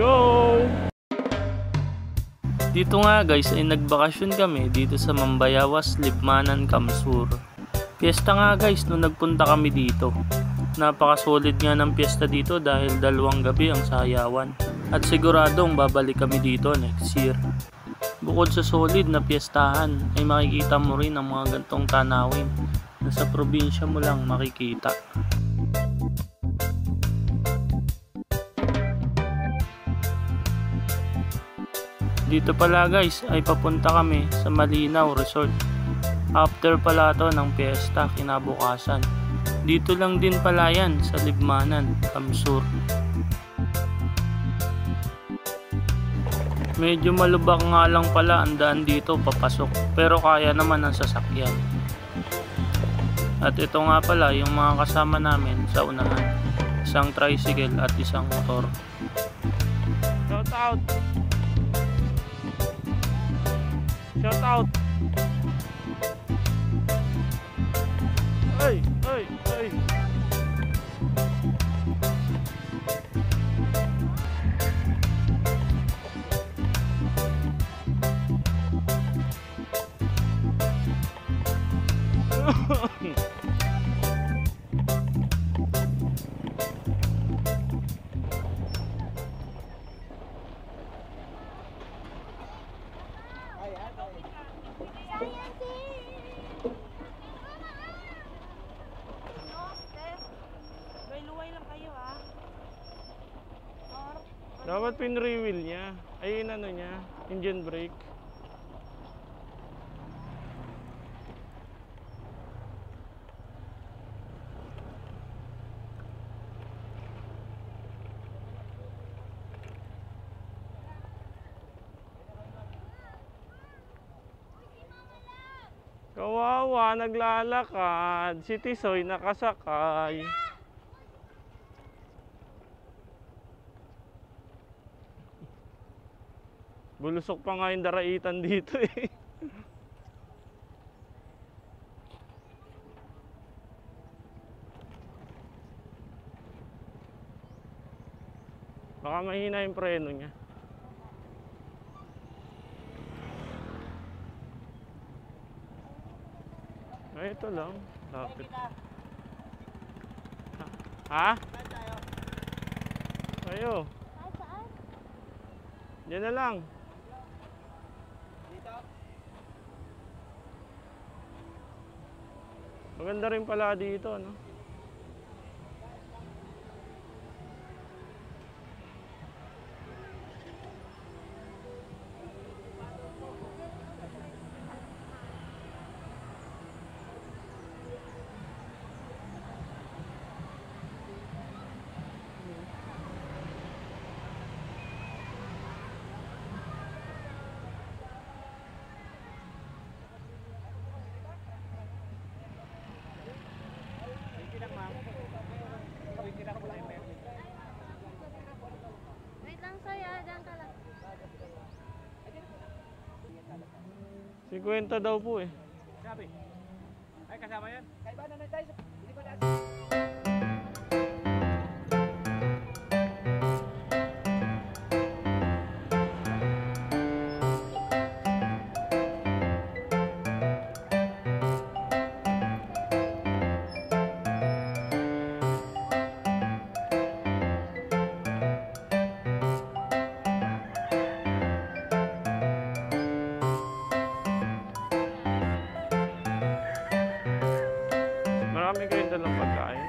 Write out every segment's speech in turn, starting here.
go! Dito nga guys ay nagbakasyon kami dito sa Mambayawas, Libmanan, Kamsur. Piyesta nga guys nung nagpunta kami dito. Napaka-solid nga ng piyesta dito dahil 2 gabi ang sayawan. At siguradong babalik kami dito next year. Bukod sa solid na piyestahan ay makikita mo rin ang mga gantong tanawin na sa probinsya mo lang makikita. Dito pala guys ay papunta kami sa Malinaw Resort. After pala to ng piyesta kinabukasan. Dito lang din pala yan sa Libmanan, Kamsur. Medyo malubak nga lang pala ang daan dito papasok, pero kaya naman ang sasakyan. At ito nga pala yung mga kasama namin sa unahan. Isang tricycle at isang motor. Shout out! Shout out! Ay! Ay! Ay! Dapat pin-rewill niya. Ayun ano niya, engine brake. Kawawa, naglalakad. Si Tisoy nakasakay. Bulusok pa nga yung daraitan dito eh. Baka mahina yung preno niya. Ay, ito lang. Lapit. Ha? Ayo. Diyan na lang. Maganda rin pala dito, no? Wait lang saya, dyan ka lang. 50 daw po eh. Sabi. Ay kasama yan? Kaiba na tayo. Hindi pa na. Marami kayong dalang pagkain.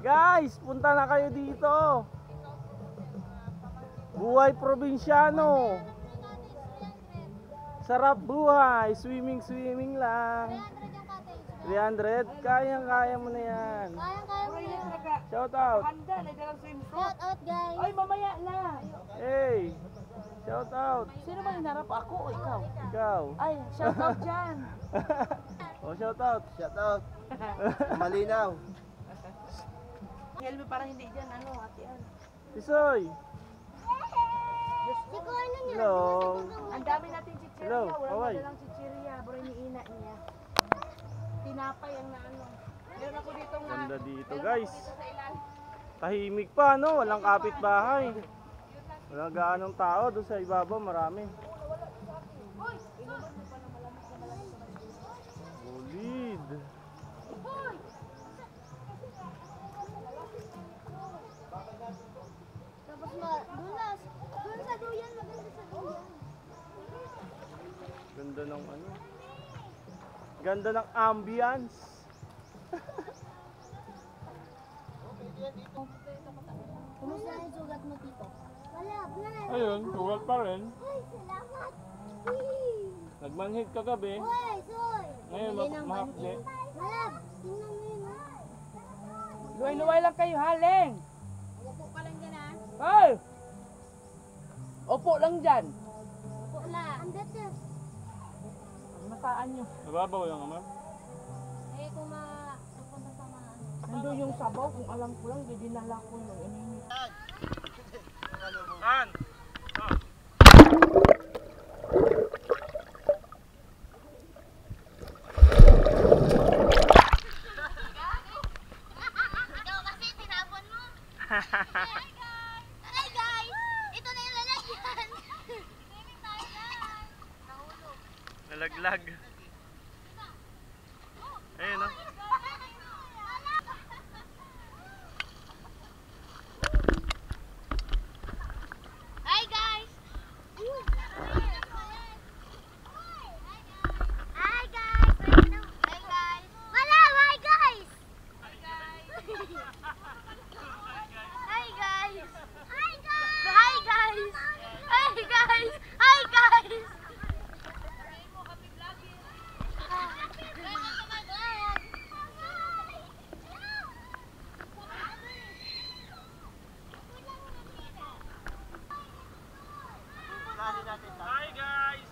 Guys, punta na kayo dito. Buhay probinsyano. Sarap buhay. Swimming lang. 300? Kayang-kaya mo na yan. Kaya mo yan. Shout out. Handa, nagdalang swimsuit. Shout out guys. Ay, mamaya na. Hey. Shout out. Sino ba hinarap? Ako o ikaw? Ikaw. Ay, shout out dyan. Oh, shout out. Shout out. Malinaw. Helme parang hindi dyan, ano, atian. Tisoy. Si Corn na niya. Hello. Ang dami natin chichirya. Hello, Wala kaway. mo lang chichirya. Bro, iniina niya. Tinapay ang naano. Meron ako dito nga. Ganda dito, meron guys. ako dito sa ilan. Tahimik pa, no? Walang kapitbahay. Wala gaanong tao. Doon sa ibabaw, marami. Solid. Tapos dulas. Doon sa duyan. Maganda sa duyan. Ganda ng ano. Ganda ng ambience. Kumusta na yung sugat mo, Tito? Wala. Ayun, sugat pa rin. Ay, salamat. Nagmanhid kagabi. Hoy, soy. Ngayon, mahapde. Malab. Tingnan mo yun, ha? Luway-luway lang kayo, haleng. Upo ka lang dyan, ha? Hoy! Opo lang dyan. Upo lang. Andat na. Mataan nyo. Nababaw lang naman. Eh, kung napunta sa mga ano. Nandun yung sabaw, kung alam ko lang, dinala ko yung ininit. Saan? Ikaw kasi, tinapon mo. Hi guys! Ito na yung lalagyan. Swimming tayo guys. Nahulog. Nalaglag. Ayun, no? Hi guys! Hi guys! Hi guys! Malab! Hi guys! Hi guys! Hi guys! Hi guys! Hi guys! Hi guys! Hi guys! Hi guys!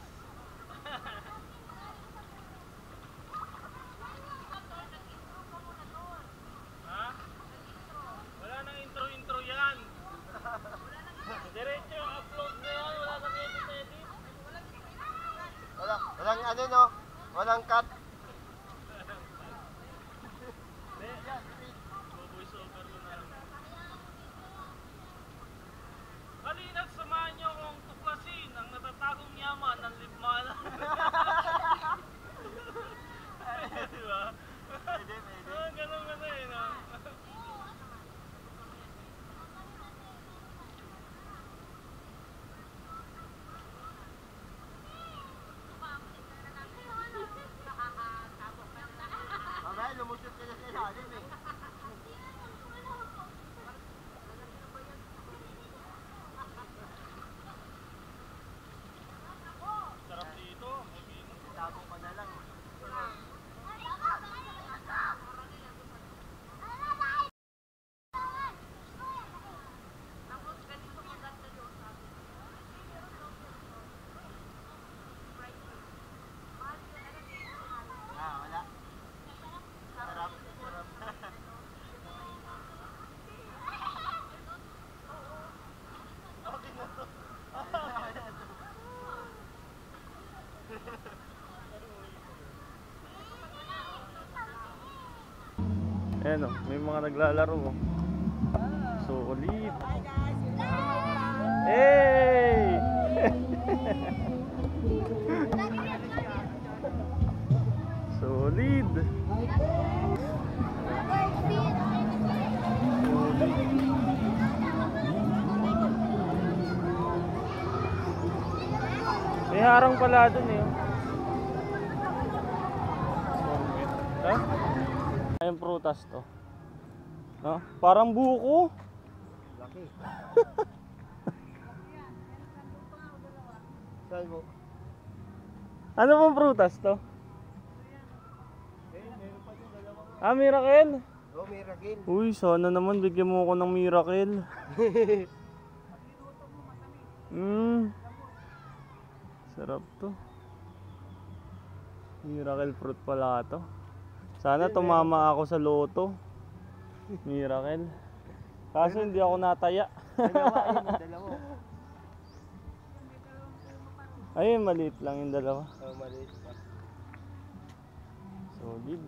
Ha? Wala nang intro-intro yan. Diretso yung upload na yan. Wala nang edit-edit. Walang ano no? Walang cut. Voice over ko na. Halina't samahan niyo akong tuklasin ang natatagong yaman ng libmanan. Diba? Pwede, pwede. Ganun eh, no? Mamaya lumusot ka na sa ilalim eh. Sarap dito. Tabong ka na lang. Ah, wala. Sarap, sarap. Okay na to. Ayan o, may mga naglalaro o. Solid. Hey! Solid. May harang pala dun eh. Ha? Ayun prutas to. Ah, parang buko. Laki. Saan mo? Ano pong prutas to? Meron pa din dalawa. Ah, miracle. Oh, Miracle. Uy, sana naman bigyan mo ako ng miracle. Sarap to. Miracle fruit pala to. Sana tumama ako sa loto. Miracle. Kaso hindi ako nataya. Dalawa, ayun, dalawa. Ayun, maliit lang yung dalawa. Oh, maliit pa. Solid.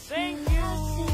Thank you.